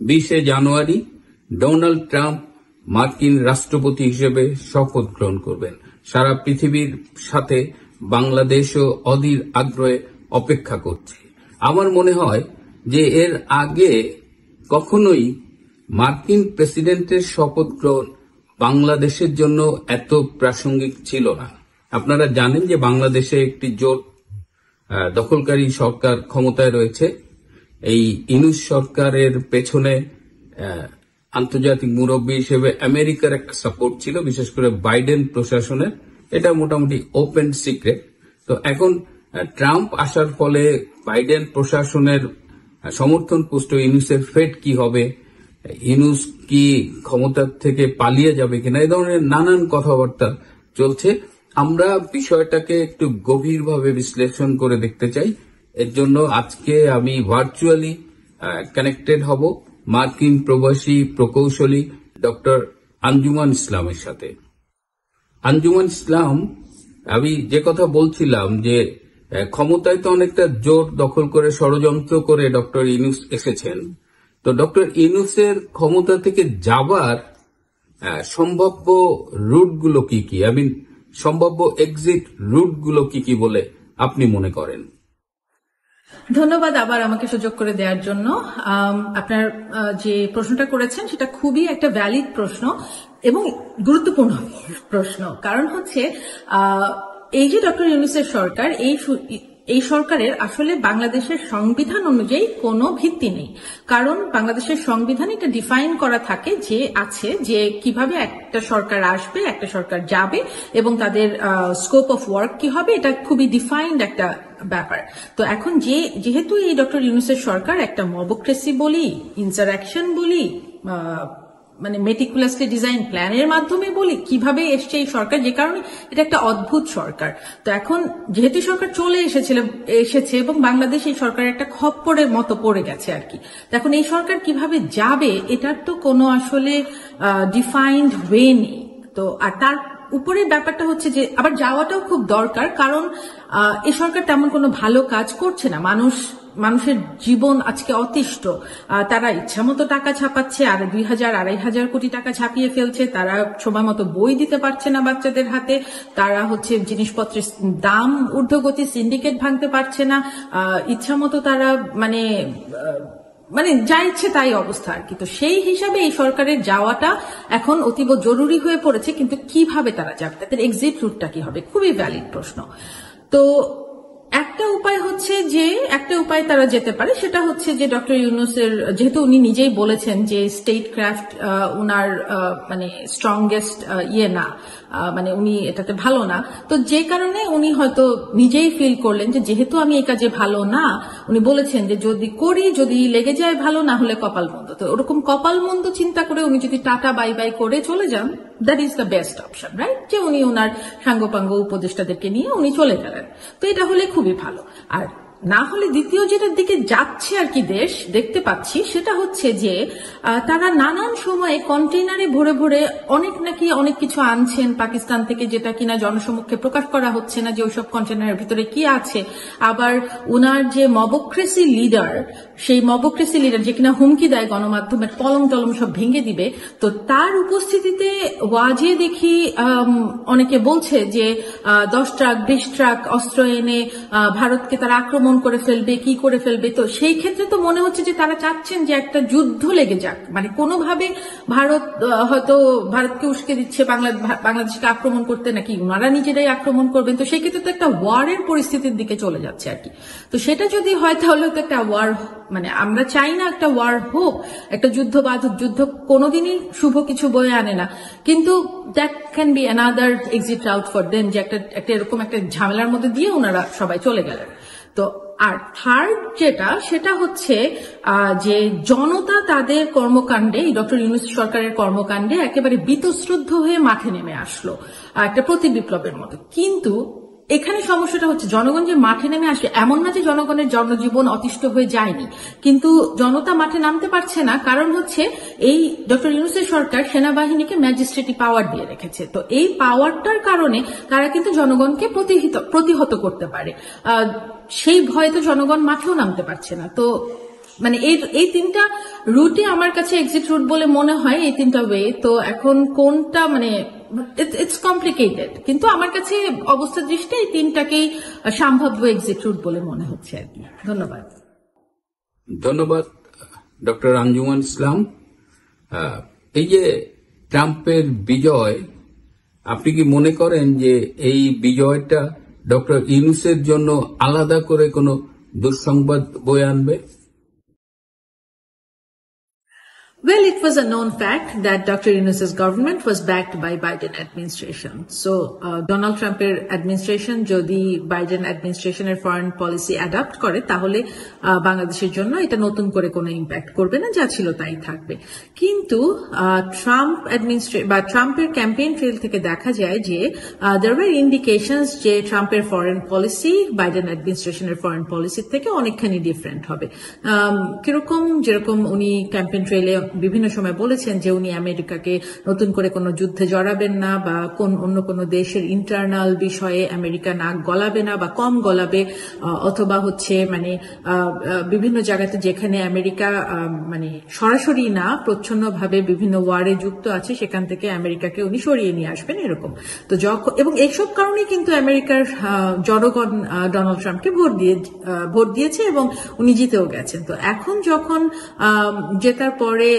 20 জানুয়ারি Donald Trump মার্কিন রাষ্ট্রপতি হিসেবে শপথ গ্রহণ করবেন। সারা পৃথিবীর সাথে বাংলাদেশও অধীর আগ্রহে অপেক্ষা করছে। আমার মনে হয় যে এর আগে কখনোই মার্কিন প্রেসিডেন্টের শপথ গ্রহণ বাংলাদেশের জন্য এত প্রাসঙ্গিক ছিল না। আপনারা জানেন যে বাংলাদেশে একটি জোট দখলকারী সরকার ক্ষমতায় রয়েছে। এই ইউনূস সরকারের পেছনে আন্তর্জাতিক মুরব্বী হিসেবে আমেরিকার একটা সাপোর্ট ছিল, বিশেষ করে বাইডেন প্রশাসনের। এটা মোটামুটি ওপেন সিক্রেট। তো এখন ট্রাম্প আসার ফলে বাইডেন প্রশাসনের সমর্থন পুষ্ট ইউনূসের ফেট কি হবে, ইউনূস কি ক্ষমতা থেকে পালিয়ে যাবে কিনা, এই ধরনের নানান কথাবার্তা চলছে। আমরা বিষয়টাকে একটু গভীরভাবে বিশ্লেষণ করে দেখতে চাই। এর জন্য আজকে আমি ভার্চুয়ালি কানেক্টেড হব মার্কিন প্রবাসী প্রকৌশলী ডক্টর আঞ্জুমান ইসলামের সাথে। আঞ্জুমান ইসলাম, আমি যে কথা বলছিলাম যে ক্ষমতায় তো অনেকটা জোর দখল করে ষড়যন্ত্র করে ডক্টর ইউনূস এসেছেন। তো ডক্টর ইউনূসের ক্ষমতা থেকে যাবার সম্ভাব্য রুটগুলো কি কি, সম্ভাব্য এক্সিট রুটগুলো কি কি বলে আপনি মনে করেন? ধন্যবাদ আবার আমাকে সুযোগ করে দেওয়ার জন্য। আপনার যে প্রশ্নটা করেছেন সেটা খুবই একটা ভ্যালিড প্রশ্ন এবং গুরুত্বপূর্ণ প্রশ্ন। কারণ হচ্ছে এই যে ডক্টর ইউনূসের সরকার, এই সরকারের আসলে বাংলাদেশের সংবিধান অনুযায়ী কোনো ভিত্তি নেই। কারণ বাংলাদেশের সংবিধানে এটা ডিফাইন করা থাকে যে কিভাবে একটা সরকার আসবে, একটা সরকার যাবে এবং তাদের স্কোপ অফ ওয়ার্ক কি হবে, এটা খুবই ডিফাইন্ড একটা ব্যাপার। তো এখন যেহেতু এই ডক্টর ইউনূসের সরকার একটা মবক্রেসি বলি, ইন্টারঅ্যাকশন বলি, মানে মেটিকুলাসলি ডিজাইন প্ল্যানের মাধ্যমে বলি, কিভাবে এসছে এই সরকার, যে কারণে এটা একটা অদ্ভুত সরকার। তো এখন যেহেতু সরকার চলে এসেছে এবং বাংলাদেশ এই সরকারের একটা খপ্পরের মতো পড়ে গেছে আর কি। এখন এই সরকার কিভাবে যাবে এটার তো কোনো আসলে ডিফাইন্ড ওয়ে নেই। তো আর তার উপরে ব্যাপারটা হচ্ছে যে আবার যাওয়াটাও খুব দরকার, কারণ এই সরকার তেমন কোনো ভালো কাজ করছে না। মানুষের জীবন আজকে অতিষ্ঠ। তারা ইচ্ছা মতো টাকা ছাপাচ্ছে, আর 2,000-2,500 কোটি টাকা ছাপিয়ে ফেলছে। তারা সময় মতো বই দিতে পারছে না বাচ্চাদের হাতে। তারা হচ্ছে জিনিসপত্রের দাম ঊর্ধ্বগতি, সিন্ডিকেট ভাঙতে পারছে না। ইচ্ছা মতো তারা মানে যা ইচ্ছে তাই অবস্থা আর কি। তো সেই হিসাবে এই সরকারের যাওয়াটা এখন অতীব জরুরি হয়ে পড়েছে। কিন্তু কিভাবে তারা যাবে, তাদের এক্সিট রুটটা কি হবে, খুবই ভ্যালিড প্রশ্ন। তো একটা উপায় তারা যেতে পারে, সেটা হচ্ছে যে ডক্টর ইউনূসের, যেহেতু উনি নিজেই বলেছেন যে স্টেট ক্রাফট উনার মানে স্ট্রংগেস্ট না, মানে উনি এটাতে ভালো না। তো যে কারণে উনি হয়তো নিজেই ফিল করলেন যে যেহেতু আমি এই কাজে ভালো না, উনি বলেছেন যে যদি লেগে যায় ভালো, না হলে কপাল মন্দ। তো ওরকম কপাল মন্দ চিন্তা করে উনি যদি টাটা বাই বাই করে চলে যান, that is the best option, right? যে উনি ওনার সাঙ্গপাঙ্গ উপদেষ্টাদেরকে নিয়ে উনি চলে গেলেন। তো এটা হলে খুবই ভালো। আর না হলে দ্বিতীয় যেটার দিকে যাচ্ছে আর কি দেশ দেখতে পাচ্ছি, সেটা হচ্ছে যে তারা নানান সময়ে কন্টেইনারে ভরে ভরে অনেক কিছু আনছেন পাকিস্তান থেকে, যেটা কিনা জনসমক্ষে প্রকাশ করা হচ্ছে না যে ওইসব কন্টেইনারের ভিতরে কি আছে। আবার ওনার যে মবক্রেসি লিডার, সেই মবক্রেসি লিডার যে কিনা হুমকি দেয় গণমাধ্যমের কলম টলম সব ভেঙে দিবে, তো তার উপস্থিতিতে ওয়াজে দেখি অনেকে বলছে যে 10 ট্রাক 20 ট্রাক অস্ত্র এনে ভারতকে তারা আক্রমণ করে ফেলবে, কি করে ফেলবে। তো সেই ক্ষেত্রে তো মনে হচ্ছে যে তারা চাচ্ছেন যে একটা যুদ্ধ লেগে যাক, মানে কোনোভাবে ভারতকে উস্কে দিচ্ছে বাংলাদেশকে আক্রমণ করতে, নাকি ওনারা নিজেরাই আক্রমণ করবেন। তো সেই ক্ষেত্রে তো একটা ওয়ারের পরিস্থিতির দিকে চলে যাচ্ছে আর কি। তো সেটা যদি হয় তাহলে তো একটা ওয়ার, মানে আমরা চাই না একটা ওয়ার হোক, একটা যুদ্ধ বাধক। যুদ্ধ কোনোদিনই শুভ কিছু বয়ে আনে না, কিন্তু that can be another exit out for them, যে একটা এরকম একটা ঝামেলার মধ্যে দিয়ে ওনারা সবাই চলে গেলেন। তো আর থার্ড সেটা হচ্ছে যে জনতা তাদের কর্মকাণ্ডে, ডক্টর ইউনূস সরকারের কর্মকাণ্ডে একেবারে বীতশ্রদ্ধ হয়ে মাঠে নেমে আসলো একটা প্রতি বিপ্লবের মতো। কিন্তু এখানে সমস্যাটা হচ্ছে জনগণ যে মাঠে নেমে আসে, এমন না যে জনগণের জনজীবন অতিষ্ঠ হয়ে যায়নি, কিন্তু জনতা মাঠে নামতে পারছে না। কারণ হচ্ছে এই ডক্টর ইউনূসের সরকার সেনাবাহিনীকে ম্যাজিস্ট্রেটি পাওয়ার দিয়ে রেখেছে। তো এই পাওয়ারটার কারণে তারা কিন্তু জনগণকে প্রতিহত করতে পারে। সেই ভয়ে তো জনগণ মাঠেও নামতে পারছে না। তো মানে এই তিনটা রুটই আমার কাছে এক্সিট রুট বলে মনে হয়, এই তিনটা ওয়ে। তো এখন কোনটা মানে ইটস কমপ্লিকেটেড, কিন্তু আমার কাছে অবস্থার দৃষ্টি এই তিনটাকেই সম্ভাব্য এক্সিট রুট বলে মনে হচ্ছে আর কি। ধন্যবাদ। ধন্যবাদ ডক্টর আঞ্জুমান ইসলাম। এই যে ট্রাম্পের বিজয়, আপনি কি মনে করেন যে এই বিজয়টা ডক্টর ইউনূসের জন্য আলাদা করে কোনো দুঃসংবাদ বয়ে আনবে? Well, it was a known fact that Dr. Yunus's government was backed by Biden administration. So, Donald Trump's administration যদি Biden administrationের ফরেন পলিসি অ্যাডাপ্ট করে তাহলে বাংলাদেশের জন্য এটা নতুন করে কোনো ইম্প্যাক্ট করবে না, যা ছিল তাই থাকবে। কিন্তু ট্রাম্পের ক্যাম্পেইন ট্রেল থেকে দেখা যায় যে there were indications যে ট্রাম্পের ফরেন পলিসি বাইডেন অ্যাডমিনিস্ট্রেশনের ফরেন পলিসির থেকে অনেকখানি ডিফারেন্ট হবে। কিরকম, যেরকম উনি ক্যাম্পেইন ট্রেলে বিভিন্ন সময় বলেছেন যে উনি আমেরিকাকে নতুন করে কোনো যুদ্ধে জড়াবেন না, বা অন্য কোনো দেশের ইন্টারনাল বিষয়ে আমেরিকা নাক গলাবে না বা কম গলাবে, অথবা হচ্ছে মানে বিভিন্ন জায়গাতে যেখানে আমেরিকা মানে সরাসরি না প্রচ্ছন্নভাবে বিভিন্ন ওয়ারে যুক্ত আছে সেখান থেকে আমেরিকাকে উনি সরিয়ে নিয়ে আসবেন, এরকম। তো এবং এইসব কারণে কিন্তু আমেরিকার জনগণ ডোনাল্ড ট্রাম্পকে ভোট দিয়েছে এবং উনি জিতেও গেছেন। তো এখন যখন জেতার পরে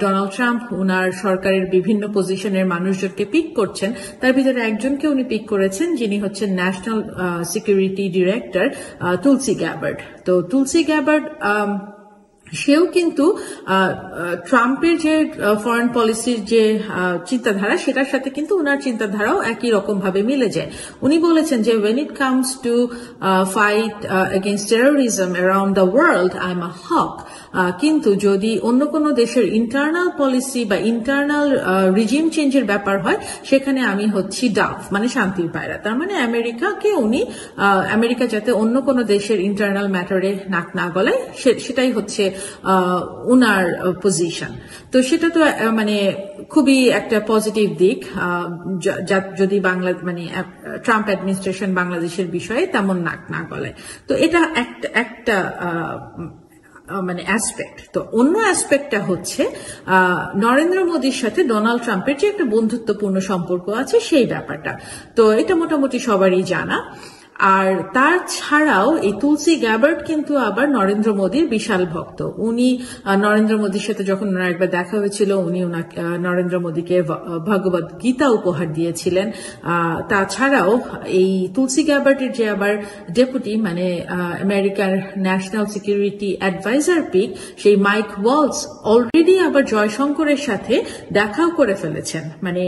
ডোনাল্ড ট্রাম্প উনার সরকারের বিভিন্ন পজিশনের মানুষজনকে পিক করছেন, তার ভিতরে একজনকে উনি পিক করেছেন যিনি হচ্ছেন ন্যাশনাল সিকিউরিটি ডিরেক্টর তুলসি গ্যাবার্ড। তো তুলসি গ্যাবার্ড সেও কিন্তু ট্রাম্পের যে ফরেন পলিসির যে চিন্তাধারা সেটার সাথে কিন্তু ওনার চিন্তাধারাও একই রকম ভাবে মিলে যায়। উনি বলেছেন যে when it comes to fight against terrorism around the world I'm a hawk, কিন্তু যদি অন্য কোনো দেশের ইন্টারনাল পলিসি বা ইন্টারনাল রিজিম চেঞ্জের ব্যাপার হয় সেখানে আমি হচ্ছি ডাভ, মানে শান্তির পায়রা। তার মানে আমেরিকা যাতে অন্য কোনো দেশের ইন্টারনাল ম্যাটারে নাক না গলায়, সেটাই হচ্ছে উনার পজিশন। তো সেটা তো মানে খুবই একটা পজিটিভ দিক, যদি ট্রাম্প অ্যাডমিনিস্ট্রেশন বাংলাদেশের বিষয়ে তেমন নাক না গলায়। তো এটা একটা মানে অ্যাসপেক্ট। তো অন্য অ্যাসপেক্টটা হচ্ছে নরেন্দ্র মোদীর সাথে ডোনাল্ড ট্রাম্পের যে একটা বন্ধুত্বপূর্ণ সম্পর্ক আছে সেই ব্যাপারটা। তো এটা মোটামুটি সবারই জানা। আর তার ছাড়াও এই তুলসি গ্যাবার্ড কিন্তু আবার নরেন্দ্র মোদীর বিশাল ভক্ত। উনি নরেন্দ্র মোদীর সাথে যখন ওনার একবার দেখা হয়েছিল, উনি নরেন্দ্র মোদীকে ভগবত গীতা উপহার দিয়েছিলেন। তাছাড়াও এই তুলসি গ্যাবার্ডের যে আবার ডেপুটি মানে আমেরিকার ন্যাশনাল সিকিউরিটি অ্যাডভাইজার পিক, সেই মাইক ওয়ালস অলরেডি আবার জয়শঙ্করের সাথে দেখাও করে ফেলেছেন। মানে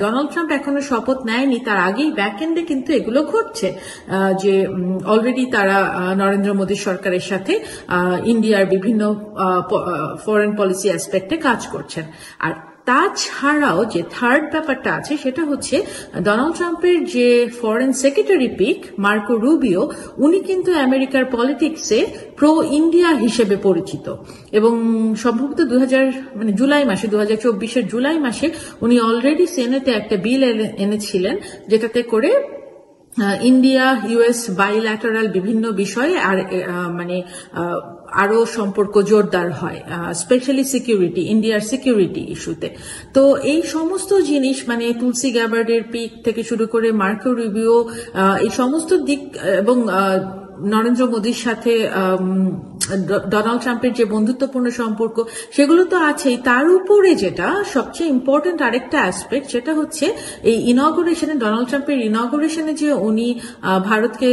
ডোনাল্ড ট্রাম্প এখনো শপথ নেয়নি, তার আগেই ব্যাক এন্ডে কিন্তু এগুলো ঘটছে যে অলরেডি তারা নরেন্দ্র মোদী সরকারের সাথে ইন্ডিয়ার বিভিন্ন ফরেন পলিসি অ্যাসপেক্টে কাজ করছেন। আর তাছাড়াও যে থার্ড ব্যাপারটা আছে সেটা হচ্ছে ডোনাল্ড ট্রাম্পের যে foreign secretary pick Marco Rubio, উনি কিন্তু আমেরিকার পলিটিক্সে প্রো ইন্ডিয়া হিসেবে পরিচিত এবং সম্ভবত জুলাই মাসে 2024 জুলাই মাসে উনি অলরেডি সেনেটে একটা বিল এনেছিলেন যেটাতে করে ইন্ডিয়া ইউএস বাইল্যাটারাল বিভিন্ন বিষয়ে আর মানে আরো সম্পর্ক জোরদার হয়, স্পেশালি সিকিউরিটি, ইন্ডিয়ার সিকিউরিটি ইস্যুতে। তো এই সমস্ত জিনিস মানে তুলসি গ্যাবার্ডের পিক থেকে শুরু করে মার্কো রুবিও, এই সমস্ত দিক এবং নরেন্দ্র মোদীর সাথে ডোনাল্ড ট্রাম্পের যে বন্ধুত্বপূর্ণ সম্পর্ক সেগুলো তো আছেই। তার উপরে যেটা সবচেয়ে ইম্পর্টেন্ট আরেকটা অ্যাসপেক্ট সেটা হচ্ছে এই ইনগরেশনে, ডোনাল্ড ট্রাম্পের ইনগরেশনে যে উনি ভারতকে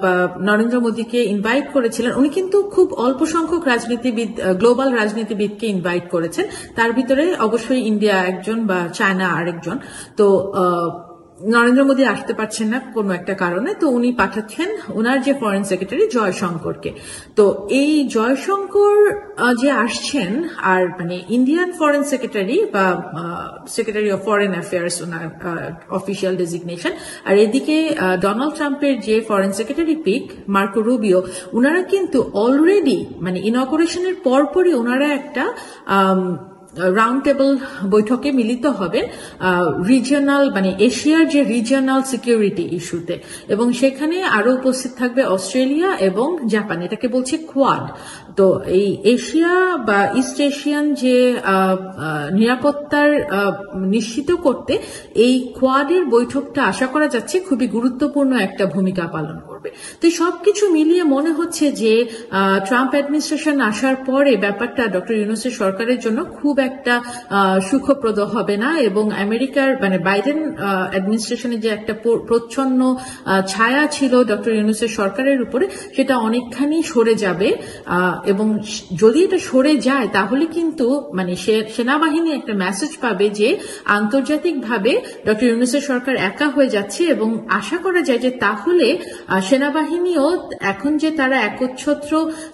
বা নরেন্দ্র মোদীকে ইনভাইট করেছিলেন, উনি কিন্তু খুব অল্প সংখ্যক রাজনীতিবিদ, গ্লোবাল রাজনীতিবিদকে ইনভাইট করেছেন। তার ভিতরে অবশ্যই ইন্ডিয়া একজন বা চায়না আরেকজন। তো নরেন্দ্র মোদী আসতে পারছেন না কোনো একটা কারণে, তো উনি পাঠাচ্ছেন ওনার যে ফরেন সেক্রেটারি জয়শঙ্করকে। তো এই জয়শঙ্কর যে আসছেন আর মানে ইন্ডিয়ান ফরেন সেক্রেটারি বা সেক্রেটারি অফ ফরেন অ্যাফেয়ার্স ওনার অফিসিয়াল ডেজিগনেশন, আর এদিকে ডোনাল্ড ট্রাম্পের যে foreign secretary pick Marco Rubio, ওনারা কিন্তু অলরেডি মানে ইনগরেশনের পরপরই ওনারা একটা রাউন্ড টেবল বৈঠকে মিলিত হবেন রিজিয়নাল মানে এশিয়ার যে রিজিয়নাল সিকিউরিটি ইস্যুতে, এবং সেখানে আরো উপস্থিত থাকবে অস্ট্রেলিয়া এবং জাপান। এটাকে বলছে কোয়াড। তো এই এশিয়া বা ইস্ট এশিয়ান যে নিরাপত্তার নিশ্চিত করতে এই কোয়াডের বৈঠকটা আশা করা যাচ্ছে খুবই গুরুত্বপূর্ণ একটা ভূমিকা পালন করবে। তো সবকিছু মিলিয়ে মনে হচ্ছে যে ট্রাম্প অ্যাডমিনিস্ট্রেশন আসার পরে ব্যাপারটা ডক্টর ইউনূসের সরকারের জন্য খুব একটা সুখপ্রদ হবে না, এবং আমেরিকার মানে বাইডেন অ্যাডমিনিস্ট্রেশনের যে একটা প্রচ্ছন্ন ছায়া ছিল ডক্টর ইউনূসের সরকারের উপরে, সেটা অনেকখানি সরে যাবে। এবং যদি এটা সরে যায় তাহলে কিন্তু মানে সেনাবাহিনী একটা মেসেজ পাবে যে আন্তর্জাতিকভাবে ডক্টর ইউনূসের সরকার একা হয়ে যাচ্ছে, এবং আশা করা যায় যে তাহলে সেনাবাহিনীও এখন যে তারা একচ্ছত্র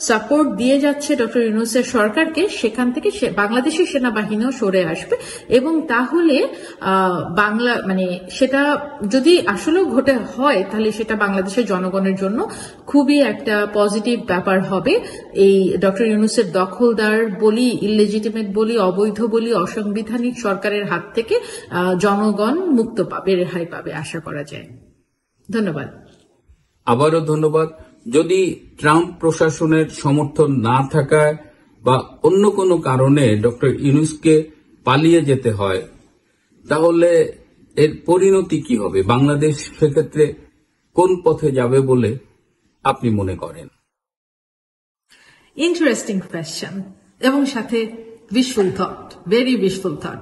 সাপোর্ট দিয়ে যাচ্ছে ডক্টর ইউনূসের সরকারকে, সেখান থেকে বাংলাদেশের সেনাবাহিনীও সরে আসবে, এবং তাহলে বাংলা মানে সেটা যদি আসলেও ঘটে হয় তাহলে সেটা বাংলাদেশের জনগণের জন্য খুবই একটা পজিটিভ ব্যাপার হবে। এই ডক্টর ইউনূসের দখলদার বলি, ইললেজিটিমেট বলি, অবৈধ বলি, অসাংবিধানিক সরকারের হাত থেকে জনগণ মুক্ত পাবে, রেহাই পাবে আশা করা যায়। ধন্যবাদ। আবারও ধন্যবাদ। যদি ট্রাম্প প্রশাসনের সমর্থন না থাকায় বা অন্য কোনো কারণে ডক্টর ইউনূসকে পালিয়ে যেতে হয়, তাহলে এর পরিণতি কি হবে? বাংলাদেশ সেক্ষেত্রে কোন পথে যাবে বলে আপনি মনে করেন? ইন্টারেস্টিং কোয়েশ্চেন, এবং সাথে wishful thought, very wishful thought.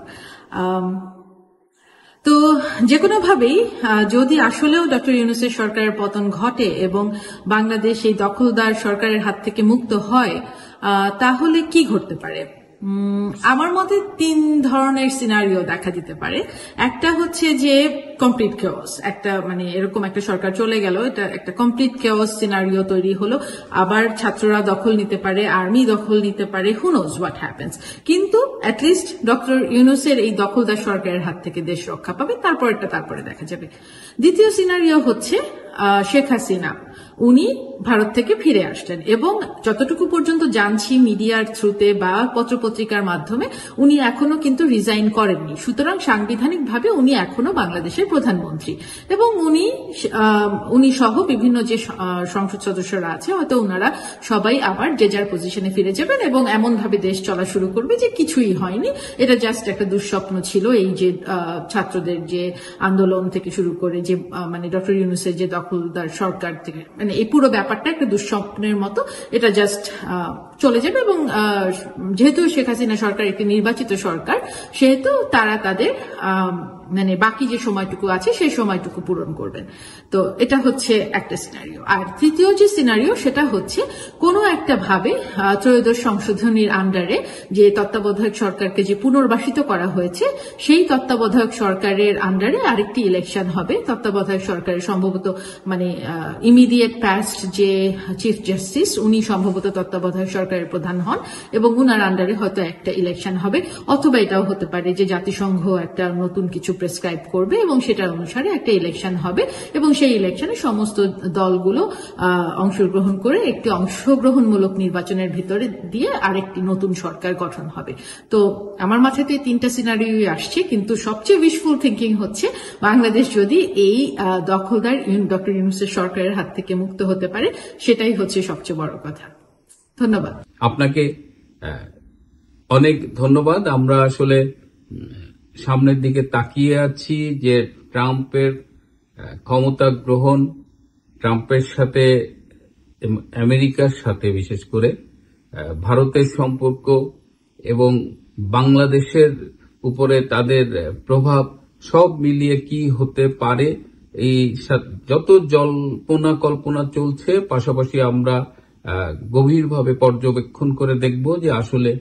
তো যে কোনো ভাবেই যদি আসলেও ডক্টর ইউনূসের সরকারের পতন ঘটে এবং বাংলাদেশ এই দখলদার সরকারের হাত থেকে মুক্ত হয়, তাহলে কি ঘটতে পারে? আমার মতে 3 ধরনের সিনারিও দেখা দিতে পারে। একটা হচ্ছে যে কমপ্লিট কেওস, একটা মানে এরকম একটা সরকার চলে গেল, এটা একটা কমপ্লিট কেওস সিনারিও তৈরি হলো। আবার ছাত্ররা দখল নিতে পারে, আর্মি দখল নিতে পারে, হু নোজ হোয়াট হ্যাপেন্স। কিন্তু অ্যাটলিস্ট ডক্টর ইউনূসের এই দখলদার সরকারের হাত থেকে দেশ রক্ষা পাবে, তারপরে দেখা যাবে। দ্বিতীয় সিনারিও হচ্ছে শেখ হাসিনা, উনি ভারত থেকে ফিরে আসলেন, এবং যতটুকু পর্যন্ত জানছি মিডিয়ার থ্রুতে বা পত্রপত্রিকার মাধ্যমে উনি এখনো কিন্তু রিজাইন করেননি। সুতরাং সাংবিধানিকভাবে উনি এখনো বাংলাদেশের প্রধানমন্ত্রী, এবং উনি সহ বিভিন্ন যে সংসদ সদস্যরা আছে হয়তো ওনারা সবাই আবার যে যার পজিশনে ফিরে যাবেন, এবং এমন ভাবে দেশ চলা শুরু করবে যে কিছুই হয়নি, এটা জাস্ট একটা দুঃস্বপ্ন ছিল। এই যে ছাত্রদের যে আন্দোলন থেকে শুরু করে যে মানে ডক্টর ইউনূসের যে দখলদার সরকার থেকে মানে এই পুরো ব্যাপারটা একটা দুঃস্বপ্নের মতো, এটা জাস্ট চলে যাবে। এবং যেহেতু শেখ হাসিনা সরকার একটি নির্বাচিত সরকার, সেহেতু তারা তাদের মানে বাকি যে সময়টুকু আছে সেই সময়টুকু পূরণ করবেন। তো এটা হচ্ছে একটা সিনারিও। আর তৃতীয় যে সিনারিও সেটা হচ্ছে কোনো একটা ভাবে ত্রয়োদশ সংশোধনীর আন্ডারে যে তত্ত্বাবধায়ক সরকারকে যে পুনর্বাসিত করা হয়েছে, সেই তত্ত্বাবধায়ক সরকারের আন্ডারে আরেকটি ইলেকশন হবে। তত্ত্বাবধায়ক সরকারের সম্ভবত মানে ইমিডিয়েট পাস্ট যে চিফ জাস্টিস, উনি সম্ভবত তত্ত্বাবধায়ক সরকারের প্রধান হন, এবং উনার আন্ডারে হয়তো একটা ইলেকশন হবে। অথবা এটাও হতে পারে যে জাতিসংঘ একটা নতুন কিছু প্রেসক্রাইব করবে এবং সেটার অনুসারে একটা ইলেকশন হবে, এবং সেই ইলেকশনে সমস্ত দলগুলো অংশগ্রহণ করে একটি অংশগ্রহণমূলক নির্বাচনের ভিতরে দিয়ে আরেকটি নতুন সরকার গঠন হবে। তো আমার মাথায় তো এই 3টা সিনারিও আসছে, কিন্তু সবচেয়ে উইশফুল থিঙ্কিং হচ্ছে বাংলাদেশ যদি এই দখলদার ডক্টর ইউনূসের সরকারের হাত থেকে মুক্ত হতে পারে, সেটাই হচ্ছে সবচেয়ে বড় কথা। ধন্যবাদ আপনাকে। অনেক ধন্যবাদ। আমরা আসলে সামনের দিকে তাকিয়ে আছি যে ট্রাম্পের ক্ষমতা গ্রহণ, ট্রাম্পের সাথে আমেরিকার সাথে বিশেষ করে ভারতের সম্পর্ক এবং বাংলাদেশের উপরে তাদের প্রভাব, সব মিলিয়ে কি হতে পারে এই যত জল্পনা কল্পনা চলছে, পাশাপাশি আমরা গভীরভাবে পর্যবেক্ষণ করে দেখব যে আসলে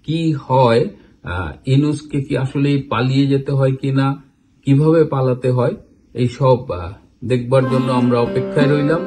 কি হয়, ইউনূসকে কি আসলে পালিয়ে যেতে হয় কিনা, কিভাবে পালাতে হয়, এই সব দেখবার জন্য আমরা অপেক্ষায় রইলাম।